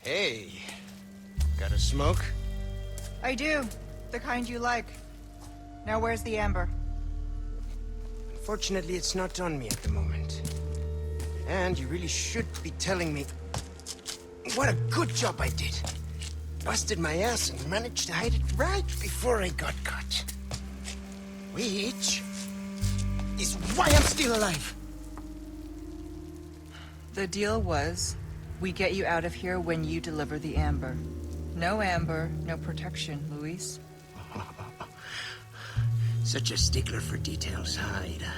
Hey, got a smoke? I do. The kind you like. Now where's the amber? Unfortunately, it's not on me at the moment. And you really should be telling me what a good job I did. Busted my ass and managed to hide it right before I got caught. Which is why I'm still alive. The deal was, we get you out of here when you deliver the amber. No amber, no protection, Luis. Such a stickler for details, huh, Ada?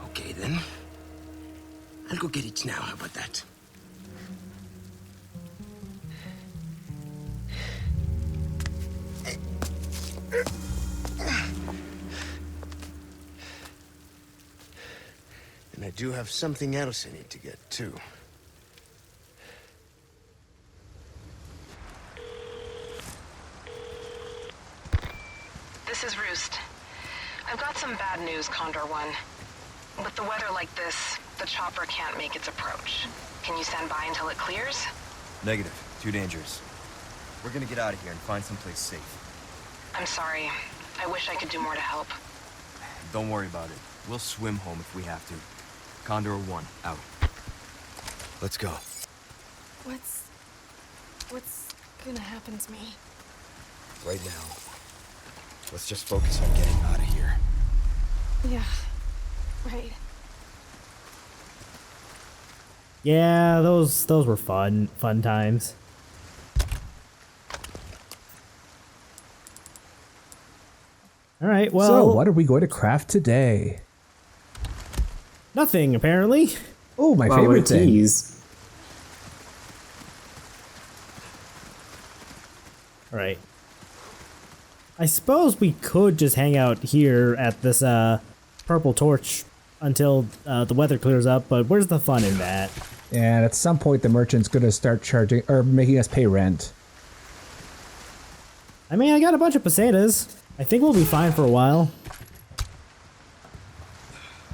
Okay, then. I'll go get it now, how about that? And I do have something else I need to get, too. This is Roost. I've got some bad news, Condor One. With the weather like this, the chopper can't make its approach. Can you stand by until it clears? Negative. Too dangerous. We're gonna get out of here and find someplace safe. I'm sorry. I wish I could do more to help. Don't worry about it. We'll swim home if we have to. Condor 1, out. Let's go. What's gonna happen to me? Right now, let's just focus on getting out of here. Yeah, right. Yeah, those were fun times. All right, well. So, what are we going to craft today? Nothing, apparently. Oh, my Wow, favorite what a thing. tease. All right. I suppose we could just hang out here at this purple torch until the weather clears up, but where's the fun in that? And at some point, the merchant's going to start charging or making us pay rent. I mean, I got a bunch of pesetas. I think we'll be fine for a while.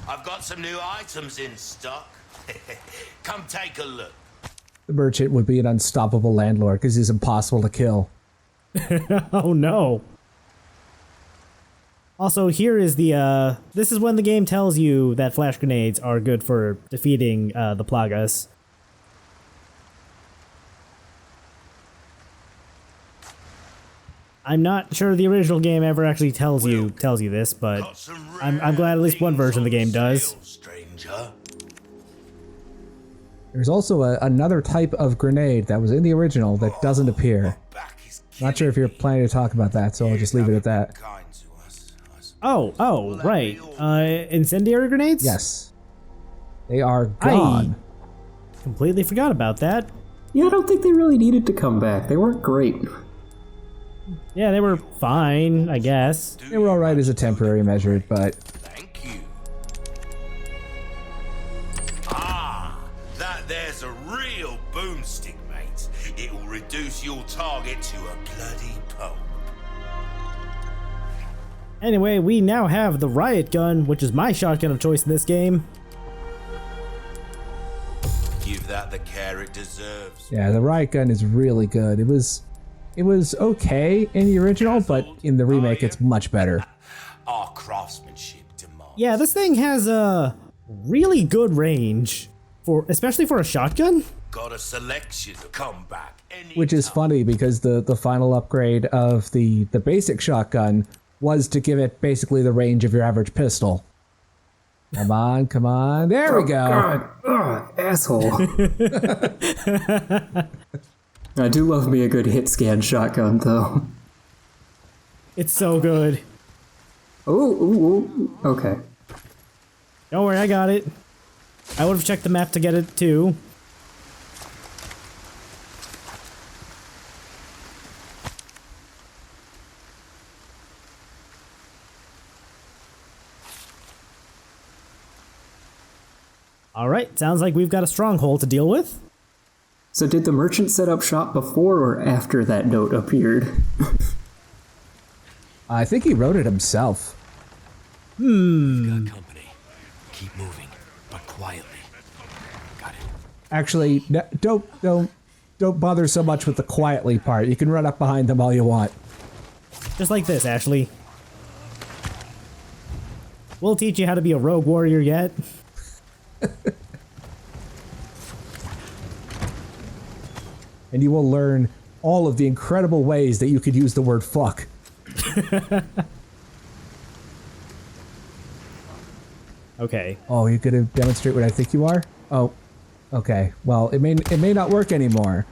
I've got some new items in stock. Come take a look. The merchant would be an unstoppable landlord because he's impossible to kill. Oh no. Also, here is the, this is when the game tells you that flash grenades are good for defeating the Plagas. I'm not sure the original game ever actually tells you this, but I'm glad at least one version of the game does. Stranger. There's also another type of grenade that was in the original that doesn't appear. Not sure if you're planning to talk about that, so I'll just leave it at that. Oh, right. Incendiary grenades? Yes. They are gone. I completely forgot about that. Yeah, I don't think they really needed to come back. They weren't great. Yeah, they were fine, I guess. They were alright as a temporary measure, but... Thank you. Ah, that there's a real boomstick, mate. It will reduce your target to a bloody pulp. Anyway, we now have the riot gun, which is my shotgun of choice in this game. Give that the care it deserves. Yeah, the riot gun is really good. It was okay in the original, but in the remake it's much better. Our craftsmanship demands. Yeah, this thing has a really good range, especially for a shotgun. Got a selection to come back. Which is funny because the final upgrade of the basic shotgun was to give it basically the range of your average pistol. Come on, come on. There we go. God, asshole. I do love me a good hit scan shotgun, though. It's so good. Ooh, okay. Don't worry, I got it. I would have checked the map to get it too. Alright, sounds like we've got a stronghold to deal with. So did the merchant set up shop before or after that note appeared? I think he wrote it himself. Got company. Keep moving, but quietly. Got it. Actually, don't bother so much with the quietly part. You can run up behind them all you want. Just like this, Ashley. We'll teach you how to be a rogue warrior yet. And you will learn all of the incredible ways that you could use the word fuck. Okay. Oh, you're gonna demonstrate what I think you are? Oh, okay. Well, it may not work anymore.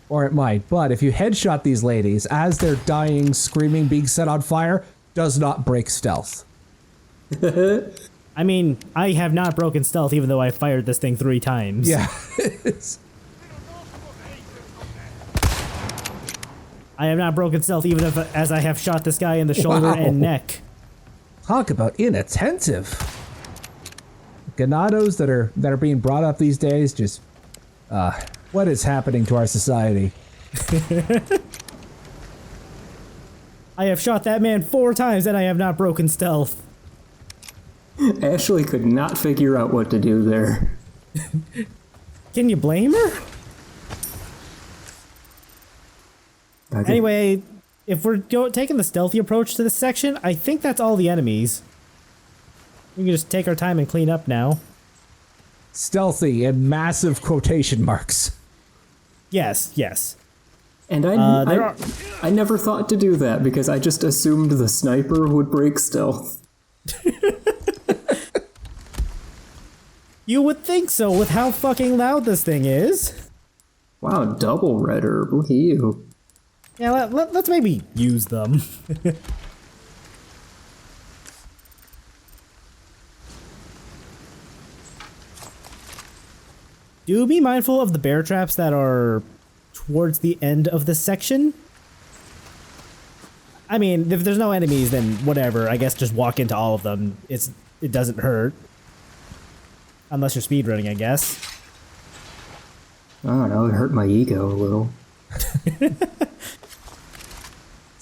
Or it might, but if you headshot these ladies as they're dying, screaming, being set on fire, does not break stealth. I mean, I have not broken stealth even though I fired this thing 3 times. Yeah. I have not broken stealth even as I have shot this guy in the shoulder and neck. Talk about inattentive. Ganados that are being brought up these days, just what is happening to our society? I have shot that man 4 times and I have not broken stealth. Ashley could not figure out what to do there. Can you blame her? Anyway, if we're taking the stealthy approach to this section, I think that's all the enemies. We can just take our time and clean up now. Stealthy in massive quotation marks. Yes, yes. And I never thought to do that because I just assumed the sniper would break stealth. You would think so with how fucking loud this thing is. Wow, double red herb. Look at you. Yeah, let's maybe use them. Do be mindful of the bear traps that are towards the end of this section. I mean, if there's no enemies, then whatever. I guess just walk into all of them. It doesn't hurt. Unless you're speedrunning, I guess. I don't know, it hurt my ego a little.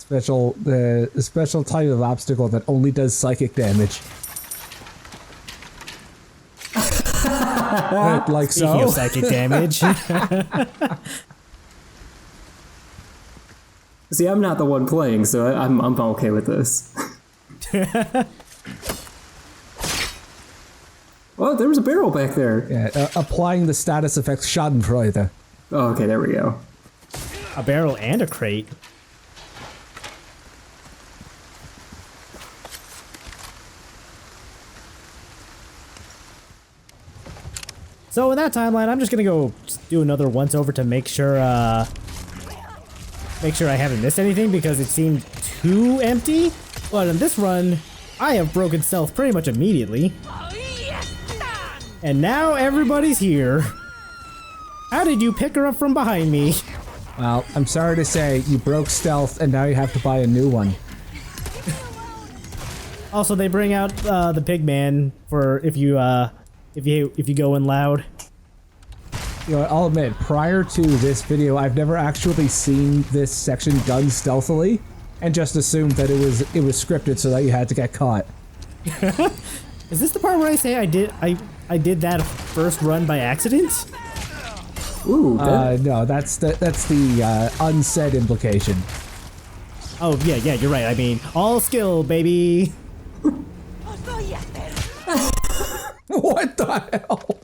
The special type of obstacle that only does psychic damage. Like Speaking so. of psychic damage. See, I'm not the one playing, so I'm okay with this. Oh, there was a barrel back there. Yeah, applying the status effect Schadenfreude. Oh, okay, there we go. A barrel and a crate. So in that timeline, I'm just gonna go do another once over to make sure I haven't missed anything because it seemed too empty. But in this run, I have broken stealth pretty much immediately. And now everybody's here. How did you pick her up from behind me? Well, I'm sorry to say, you broke stealth and now you have to buy a new one. Also, they bring out the pig man for if you go in loud. You know, I'll admit, prior to this video, I've never actually seen this section done stealthily, and just assumed that it was scripted so that you had to get caught. Is this the part where I say I did that first run by accident? Ooh, no, that's the unsaid implication. Oh yeah, you're right. I mean, all skill, baby. What the hell?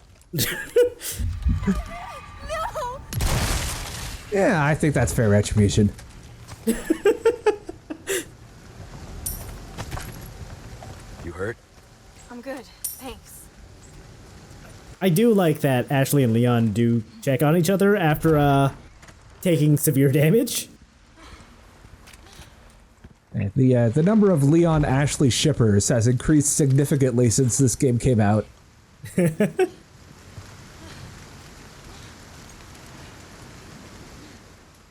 Yeah, I think that's fair retribution. You hurt? I'm good, thanks. I do like that Ashley and Leon do check on each other after taking severe damage. The number of Leon Ashley shippers has increased significantly since this game came out.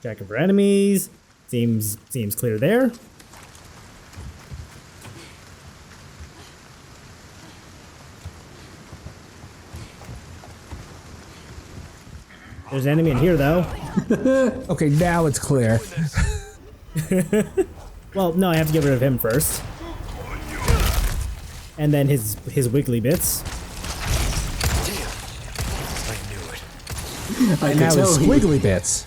Checking for enemies. Seems clear there. There's an enemy in here though. Okay, now it's clear. Well, no, I have to get rid of him first. And then his wiggly bits. And now it's squiggly bits.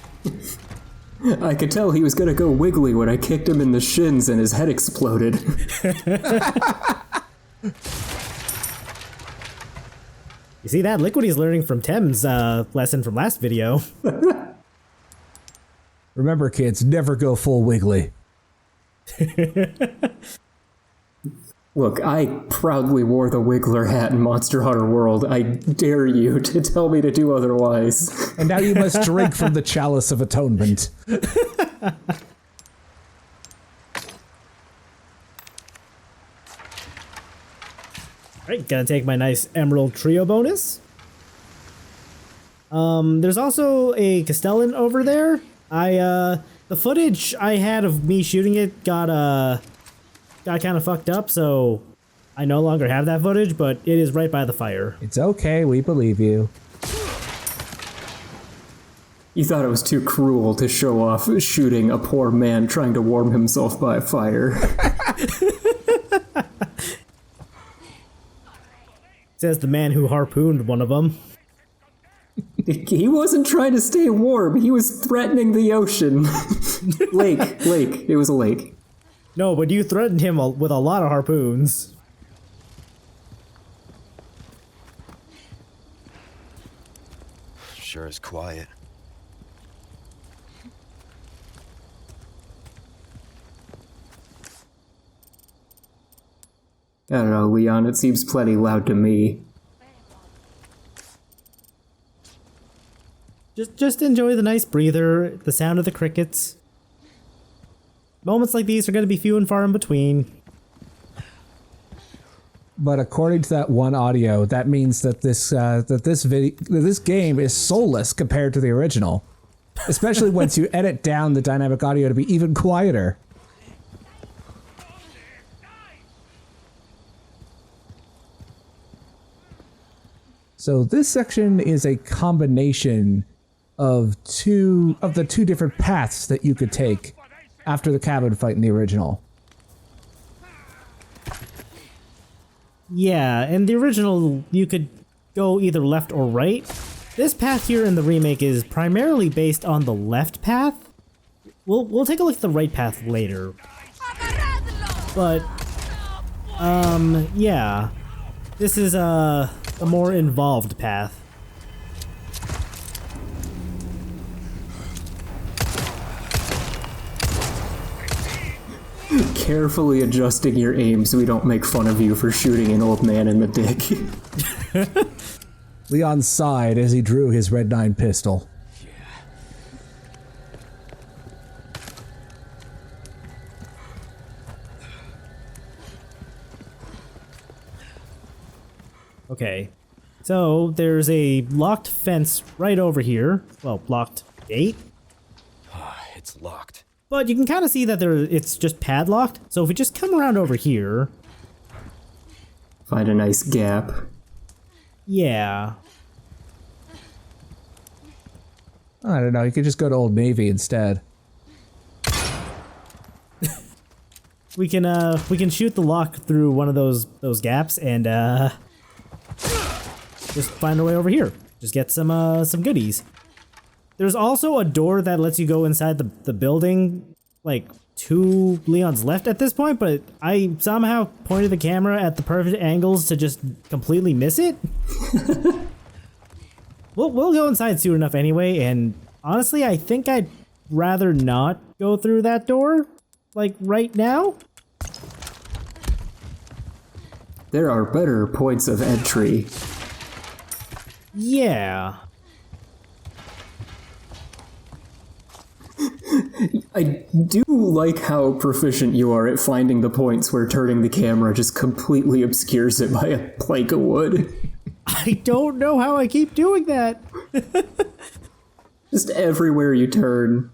I could tell he was gonna go wiggly when I kicked him in the shins and his head exploded. You see that? Look what he's learning from Tem's lesson from last video. Remember, kids, never go full wiggly. Look, I proudly wore the Wiggler hat in Monster Hunter World. I dare you to tell me to do otherwise. And now you must drink from the chalice of atonement. Alright, gonna take my nice Emerald Trio bonus. There's also a Castellan over there. The footage I had of me shooting it got kind of fucked up, so I no longer have that footage, but it is right by the fire. It's okay, we believe you. You thought it was too cruel to show off shooting a poor man trying to warm himself by a fire. Says the man who harpooned one of them. He wasn't trying to stay warm, he was threatening the ocean. Lake. It was a lake. No, but you threatened him with a lot of harpoons. Sure is quiet. I don't know, Leon, it seems plenty loud to me. Just enjoy the nice breather, the sound of the crickets. Moments like these are going to be few and far in between. But according to that one audio, that means that this game is soulless compared to the original. Especially once you edit down the dynamic audio to be even quieter. So this section is a combination of the two different paths that you could take after the cabin fight in the original. Yeah, in the original, you could go either left or right. This path here in the remake is primarily based on the left path. We'll take a look at the right path later. But, yeah. This is a more involved path. Carefully adjusting your aim so we don't make fun of you for shooting an old man in the dick. Leon sighed as he drew his Red 9 pistol. Okay, so there's a locked fence right over here. Well, locked gate. It's locked. But you can kind of see that it's just padlocked. So if we just come around over here. Find a nice gap. Yeah. I don't know, you could just go to Old Navy instead. we can shoot the lock through one of those gaps and just find our way over here. Just get some goodies. There's also a door that lets you go inside the building, like to Leon's left at this point, but I somehow pointed the camera at the perfect angles to just completely miss it. We'll go inside soon enough anyway, and honestly, I think I'd rather not go through that door, like right now. There are better points of entry. Yeah. I do like how proficient you are at finding the points where turning the camera just completely obscures it by a plank of wood. I don't know how I keep doing that. Just everywhere you turn.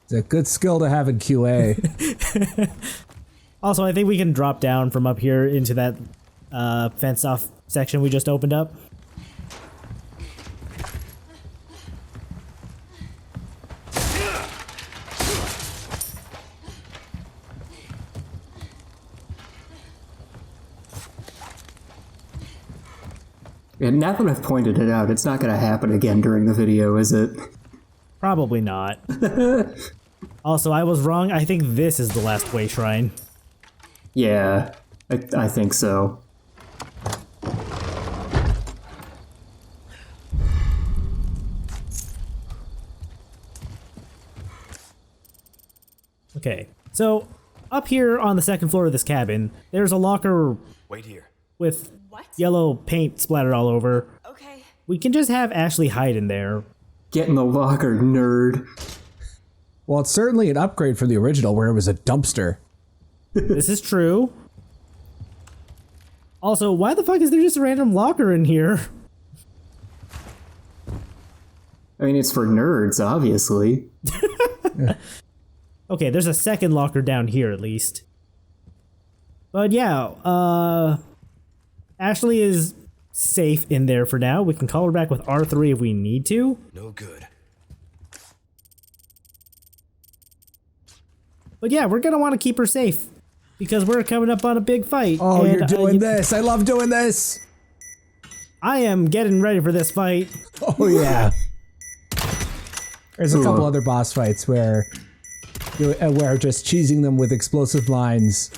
It's a good skill to have in QA. Also, I think we can drop down from up here into that fenced off section we just opened up. And now that I've pointed it out, it's not going to happen again during the video, is it? Probably not. Also, I was wrong. I think this is the last way shrine. Yeah, I think so. Okay, so up here on the second floor of this cabin, there's a locker Wait here. with What? yellow paint splattered all over. Okay. We can just have Ashley hide in there. Get in the locker, nerd. Well, it's certainly an upgrade from the original where it was a dumpster. This is true. Also, why the fuck is there just a random locker in here? I mean, it's for nerds, obviously. Okay, there's a second locker down here at least. But yeah, Ashley is safe in there for now. We can call her back with R3 if we need to. No good. But yeah, we're gonna want to keep her safe because we're coming up on a big fight. Oh, and, you're doing this. I love doing this. I am getting ready for this fight. Oh, yeah. There's a couple other boss fights where we're just cheesing them with explosive lines.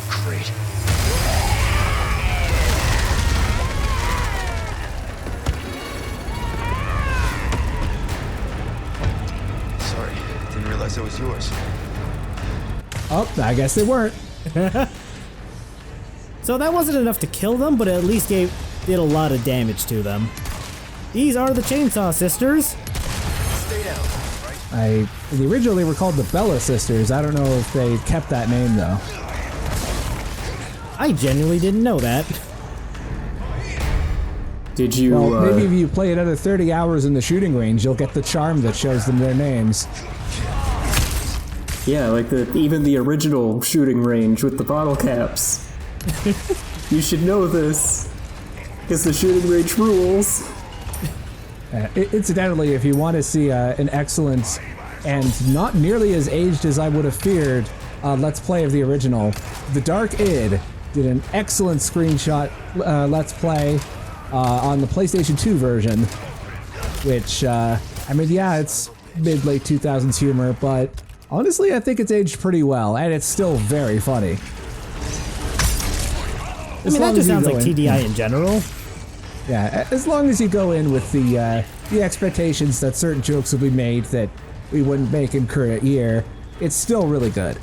Great. Sorry, didn't realize it was yours. Oh, I guess they weren't. So that wasn't enough to kill them, but at least did a lot of damage to them. These are the Chainsaw Sisters. Stay down. The original they were called the Bella Sisters. I don't know if they kept that name though. I genuinely didn't know that. Did you, Well, maybe if you play another 30 hours in the shooting range, you'll get the charm that shows them their names. Yeah, like even the original shooting range with the bottle caps. You should know this, because the shooting range rules. Incidentally, if you want to see an excellent and not nearly as aged as I would have feared Let's Play of the original, The Dark Id did an excellent screenshot Let's Play on the PlayStation 2 version, which, I mean, yeah, it's mid-late 2000s humor, but honestly, I think it's aged pretty well, and it's still very funny. I mean, that just sounds like TDI in general. Yeah, as long as you go in with the expectations that certain jokes will be made that we wouldn't make in current year, it's still really good.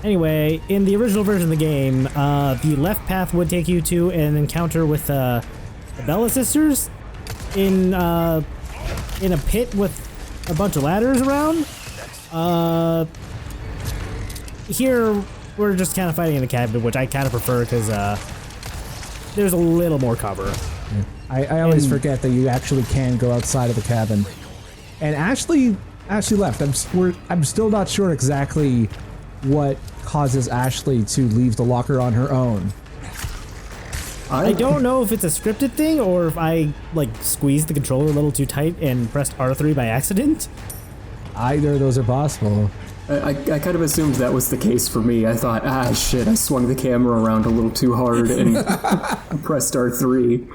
Anyway, in the original version of the game, the left path would take you to an encounter with the Bella Sisters in a pit with a bunch of ladders around. Here, we're just kind of fighting in the cabin, which I kind of prefer because there's a little more cover. I always forget that you actually can go outside of the cabin. And Ashley left. I'm still not sure exactly what causes Ashley to leave the locker on her own. I don't know if it's a scripted thing or if I like squeezed the controller a little too tight and pressed R3 by accident. Either of those are possible. I kind of assumed that was the case for me. I thought, shit, I swung the camera around a little too hard and pressed R3.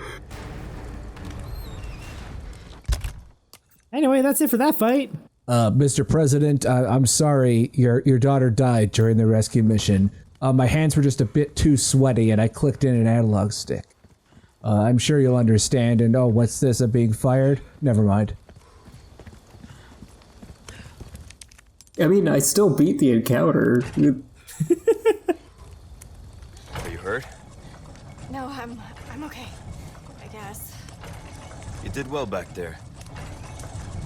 Anyway, that's it for that fight. Mr. President, I'm sorry, your daughter died during the rescue mission. My hands were just a bit too sweaty and I clicked in an analog stick. I'm sure you'll understand, and oh, what's this, I'm being fired? Never mind. I mean, I still beat the encounter. Are you hurt? No, I'm okay. I guess. You did well back there.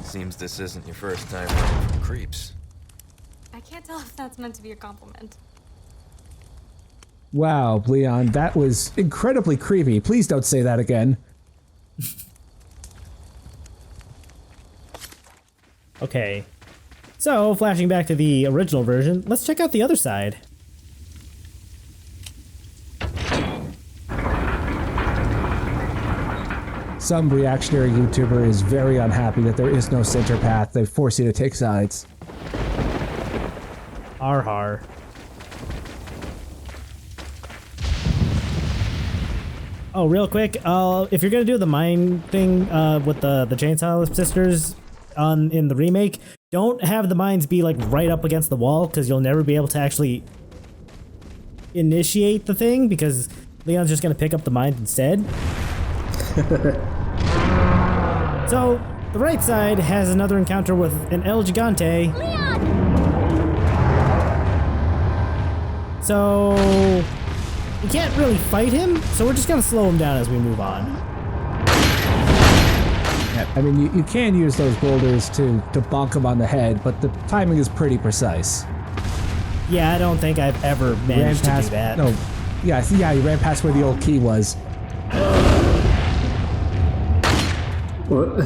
Seems this isn't your first time running from creeps. I can't tell if that's meant to be a compliment. Wow, Leon, that was incredibly creepy. Please don't say that again. Okay. So, flashing back to the original version, let's check out the other side. some reactionary YouTuber is very unhappy that there is no center path. They force you to take sides. Har. Oh, real quick, if you're gonna do the mine thing with the Chainsaw Sisters in the remake, don't have the mines be like right up against the wall, because you'll never be able to actually initiate the thing, because Leon's just gonna pick up the mines instead. So the right side has another encounter with an El Gigante. Leon! So we can't really fight him, so we're just gonna slow him down as we move on. Yeah, I mean, you can use those boulders to bonk him on the head, but the timing is pretty precise. Yeah, I don't think I've ever managed to do that. No, yeah, you ran past where the old key was. What?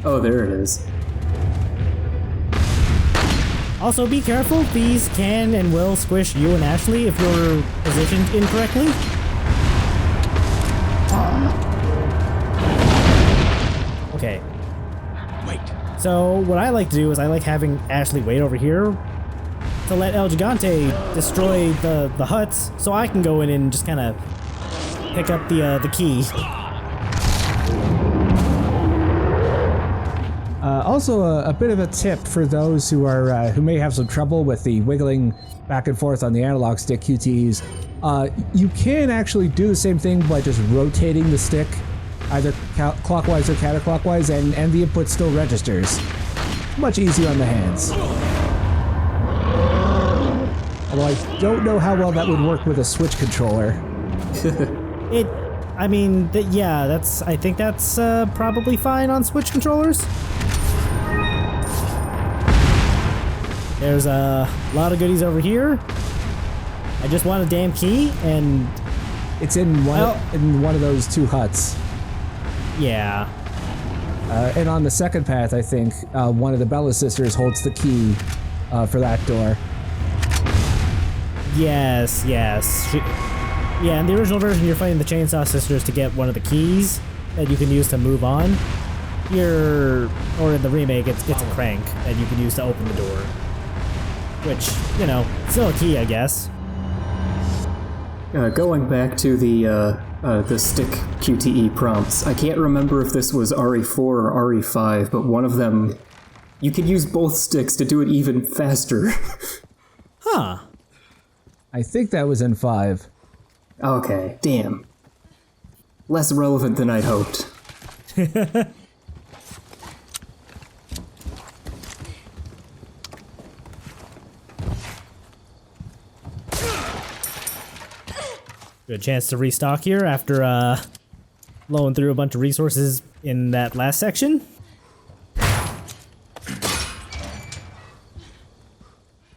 Oh, there it is. Also, be careful. These can and will squish you and Ashley if you're positioned incorrectly. Okay. Wait. So, what I like to do is I like having Ashley wait over here to let El Gigante destroy the huts, so I can go in and just kind of pick up the key. Also, a bit of a tip for those who may have some trouble with the wiggling back and forth on the analog stick QTEs. You can actually do the same thing by just rotating the stick, either clockwise or counterclockwise, and the input still registers. Much easier on the hands. Although I don't know how well that would work with a Switch controller. I think that's probably fine on Switch controllers. There's a lot of goodies over here. I just want a damn key, and it's in one of those two huts. Yeah. And on the second path, I think one of the Bella sisters holds the key for that door. Yes. Yeah, in the original version, you're fighting the Chainsaw Sisters to get one of the keys that you can use to move on. Or in the remake, it's a crank that you can use to open the door. Which, still a key, I guess. Going back to the stick QTE prompts, I can't remember if this was RE4 or RE5, but one of them, you could use both sticks to do it even faster. Huh. I think that was in 5. Okay, damn. Less relevant than I'd hoped. Good chance to restock here after blowing through a bunch of resources in that last section.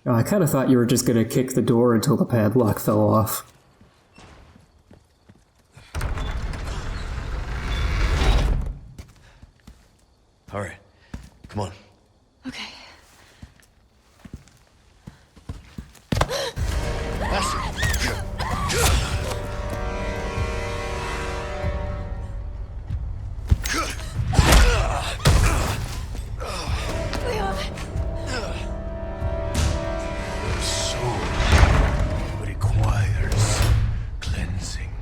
Oh, I kind of thought you were just gonna kick the door until the padlock fell off. All right, come on. Okay. Leon. Soul requires cleansing.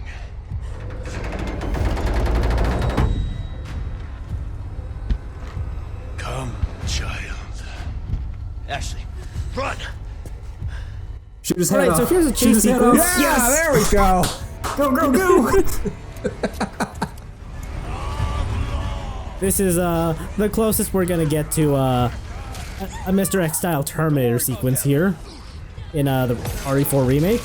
Come, child. Ashley, run! Shoot his head Alright, off. so here's a Shoot chase his head sequence. off. Yeah, there we go. Go! This is the closest we're gonna get to a Mr. X style Terminator sequence here in the RE4 remake.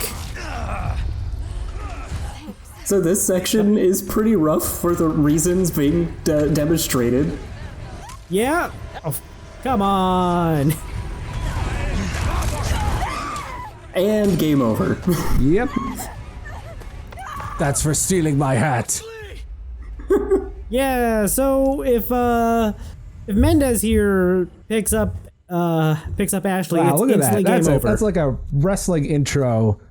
So this section is pretty rough for the reasons being demonstrated. Yeah. Oh, come on. And game over. Yep. That's for stealing my hat. Yeah. So if Mendez here picks up Ashley, Wow, it's look at instantly that. game over. That's like a wrestling intro.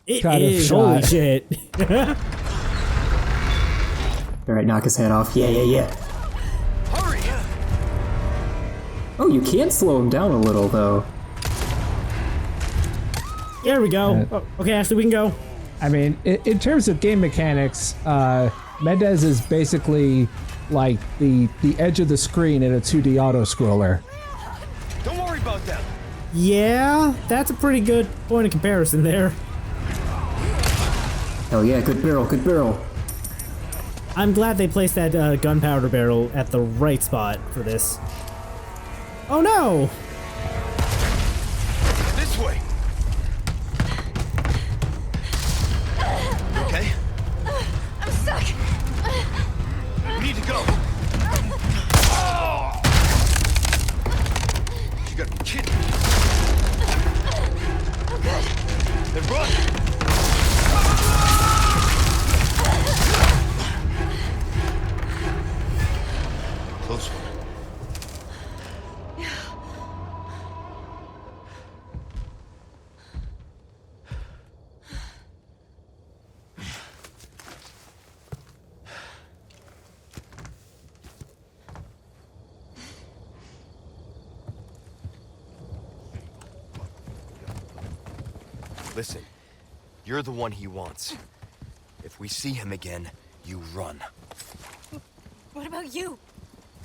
It kind of is. shot. Holy shit. Alright, knock his head off. Yeah. Hurry! Oh, you can slow him down a little, though. There we go. Oh, okay, Ashley, we can go. I mean, in terms of game mechanics, Mendez is basically like the edge of the screen in a 2D auto-scroller. Don't worry about them. Yeah, that's a pretty good point of comparison there. Hell yeah, good barrel. I'm glad they placed that gunpowder barrel at the right spot for this. Oh no! This way. You okay? I'm stuck. We need to go. Oh! You gotta be kidding me. I'm good. Then run! Close one. Listen, you're the one he wants. If we see him again, you run. What about you?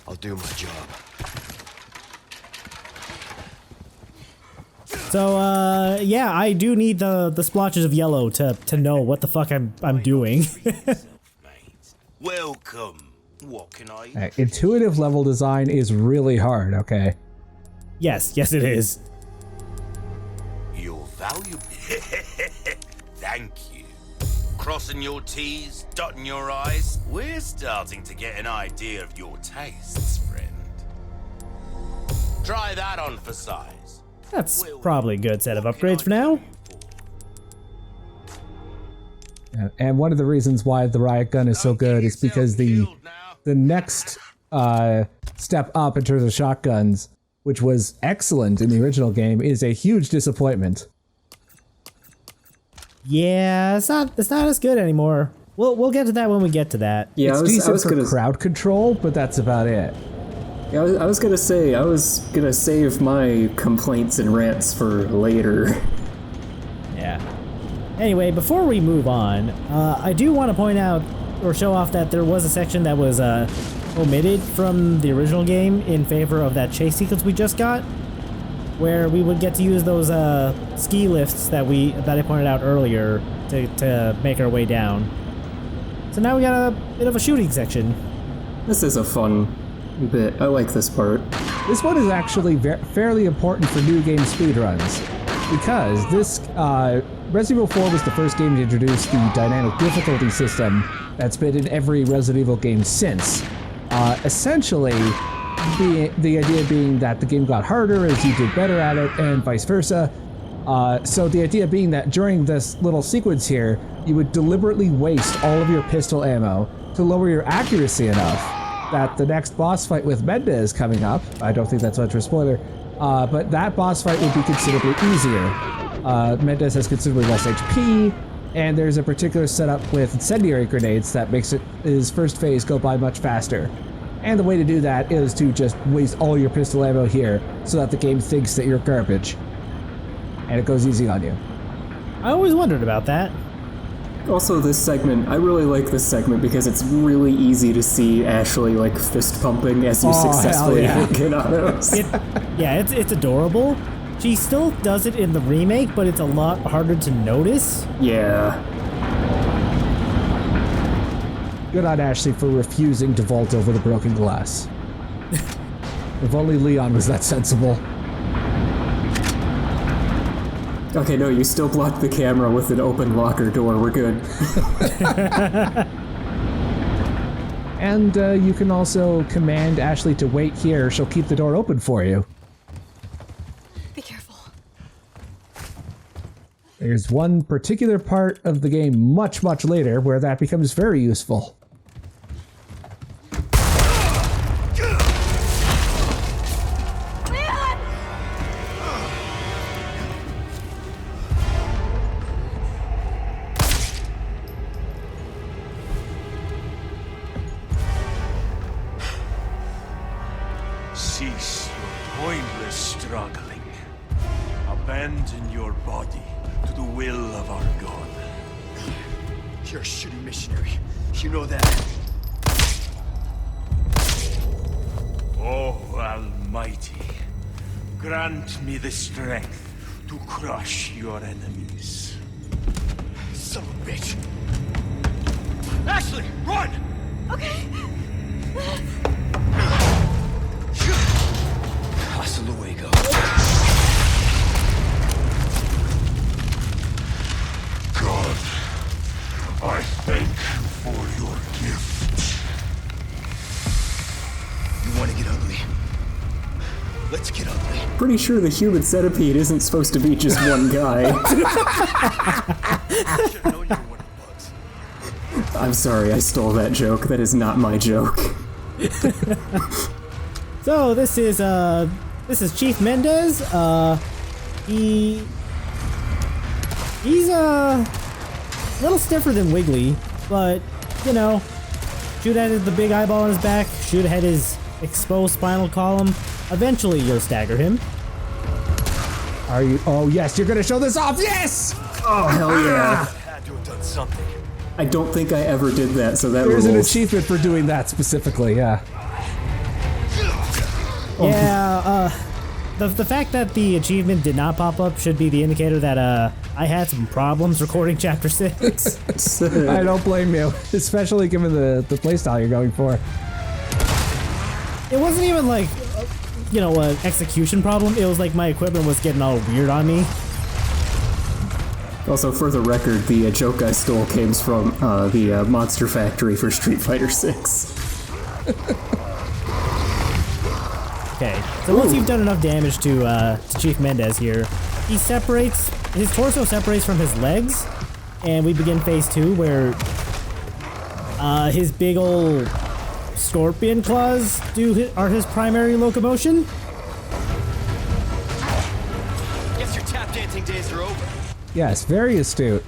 I'll do my job. So, yeah, I do need the splotches of yellow to know what the fuck I'm doing. Mate. Welcome. What can I... Intuitive level design is really hard, okay? Yes, it is. You're valuable. Thank you. Crossing your T's, dotting your I's. We're starting to get an idea of your tastes, friend. Try that on for size. That's probably a good set of upgrades for now. And one of the reasons why the riot gun is so good is because the next step up in terms of shotguns, which was excellent in the original game, is a huge disappointment. Yeah, it's not as good anymore. We'll get to that when we get to that. Yeah, It's I decent was for gonna... crowd control, but that's about it. Yeah, I was gonna say, I was gonna save my complaints and rants for later. Yeah. Anyway, before we move on, I do want to point out or show off that there was a section that was omitted from the original game in favor of that chase sequence we just got, where we would get to use those ski lifts that I pointed out earlier to make our way down. So now we got a bit of a shooting section. This is a fun bit. I like this part. This one is actually fairly important for new game speedruns, because this Resident Evil 4 was the first game to introduce the dynamic difficulty system that's been in every Resident Evil game since. Essentially, the idea being that the game got harder as you did better at it, and vice versa. So the idea being that during this little sequence here, you would deliberately waste all of your pistol ammo to lower your accuracy enough that the next boss fight with Mendez coming up, I don't think that's much of a spoiler, but that boss fight would be considerably easier. Mendez has considerably less HP, and there's a particular setup with incendiary grenades that makes his first phase go by much faster. And the way to do that is to just waste all your pistol ammo here so that the game thinks that you're garbage. And it goes easy on you. I always wondered about that. Also, this segment, I really like this segment because it's really easy to see Ashley like fist pumping as you successfully get autos. It's adorable. She still does it in the remake, but it's a lot harder to notice. Yeah. Good on Ashley for refusing to vault over the broken glass. If only Leon was that sensible. Okay, no, you still blocked the camera with an open locker door. We're good. And you can also command Ashley to wait here. She'll keep the door open for you. Be careful. There's one particular part of the game much later where that becomes very useful. abandon your body to the will of our God. You're a shitty missionary. You know that. Oh, Almighty, grant me the strength to crush your enemies. Son of a bitch. Ashley, run! Okay. Hasta luego. God, I thank you for your gift. You want to get ugly? Let's get ugly. Pretty sure the human centipede isn't supposed to be just one guy. Should've known you were one of the bugs. I'm sorry, I stole that joke. That is not my joke. So this is Chief Mendez. He's a little stiffer than Wiggly, but you know, shoot at the big eyeball on his back, shoot at his exposed spinal column. Eventually, you'll stagger him. Are you? Oh yes, you're gonna show this off. Yes. Oh hell yeah! Had to have done something. I don't think I ever did that, so that There's an rules. achievement for doing that specifically. Yeah. Yeah. The fact that the achievement did not pop up should be the indicator that I had some problems recording Chapter 6. I don't blame you, especially given the playstyle you're going for. It wasn't even like, you know, an execution problem. It was like my equipment was getting all weird on me. Also, for the record, the joke I stole came from the Monster Factory for Street Fighter 6. Okay, so once you've done enough damage to Chief Mendez here, he separates, his torso separates from his legs, and we begin phase 2 where his big ol' scorpion claws are his primary locomotion. Guess your tap dancing days are over. Yes, very astute.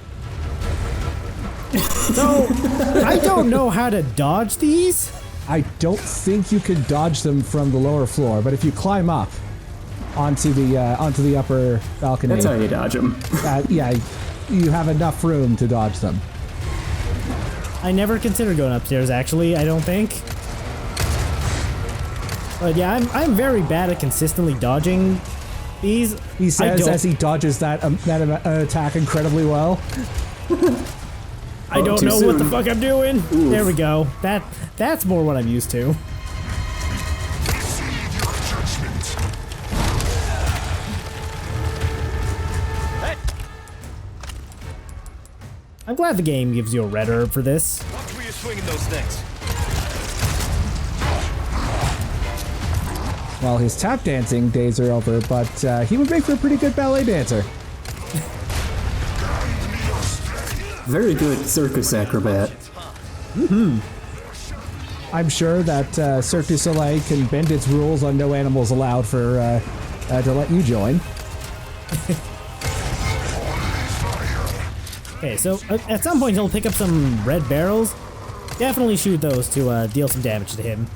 So, I don't know how to dodge these. I don't think you can dodge them from the lower floor, but if you climb up onto the upper balcony, That's how you dodge them. yeah, you have enough room to dodge them. I never considered going upstairs, actually, I don't think. But yeah, I'm very bad at consistently dodging these. He says as he dodges that attack incredibly well. I don't too know what the soon. fuck I'm doing. Oof. There we go. That's more what I'm used to. I'm glad the game gives you a red herb for this. Watch where you're swinging those things. Well, his tap dancing days are over, but he would make for a pretty good ballet dancer. Very good circus acrobat. I'm sure that Cirque du Soleil can bend its rules on no animals allowed for to let you join. Okay, so at some point he'll pick up some red barrels. Definitely shoot those to deal some damage to him.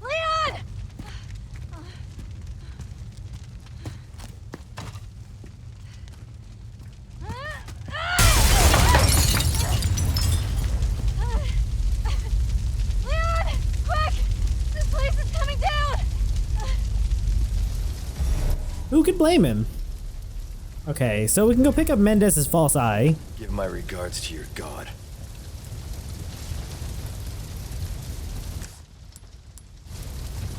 Leon! Leon! Quick! This place is coming down! Who could blame him? Okay, so we can go pick up Mendez's false eye. Give my regards to your god.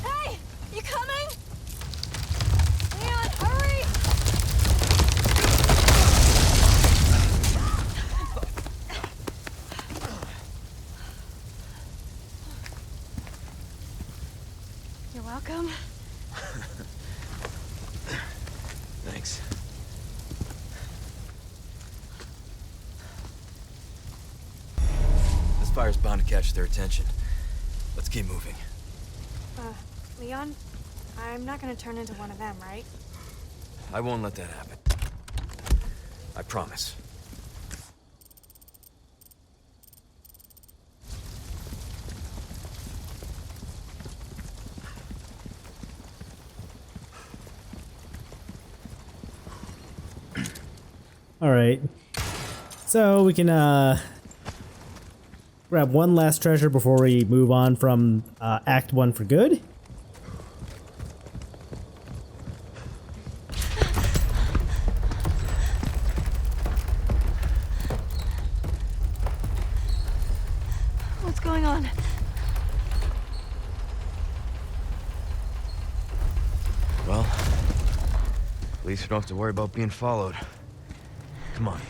Hey! You coming? Leon, hurry! You're welcome. Thanks. fire's bound to catch their attention. Let's keep moving. Leon, I'm not gonna turn into one of them, right? I won't let that happen. I promise. All right. So we can grab one last treasure before we move on from Act 1 for good. What's going on? Well, at least we don't have to worry about being followed. Come on.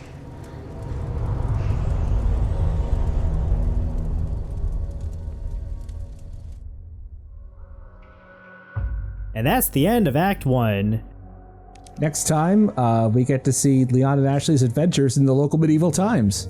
And that's the end of Act 1. Next time, we get to see Leon and Ashley's adventures in the local medieval times.